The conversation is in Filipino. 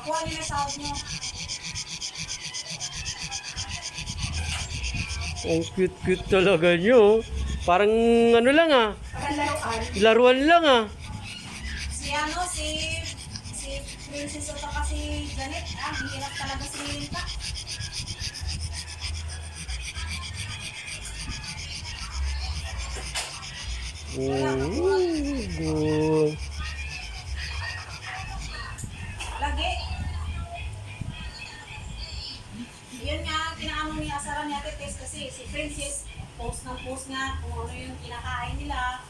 Kuha niyo yung sahod niyo. Ang cute-cute talaga nyo. Parang ano lang ah. Parang laruan. Laruan lang ah. Si ano, si Princess Ota kasi ganit. Ang hirap talaga si Linta. Good. Lagi. Yun nga, kinaano ni Asaran ni Ate Tess kasi si Princess, post ng post nga kung ano yung kinakain nila.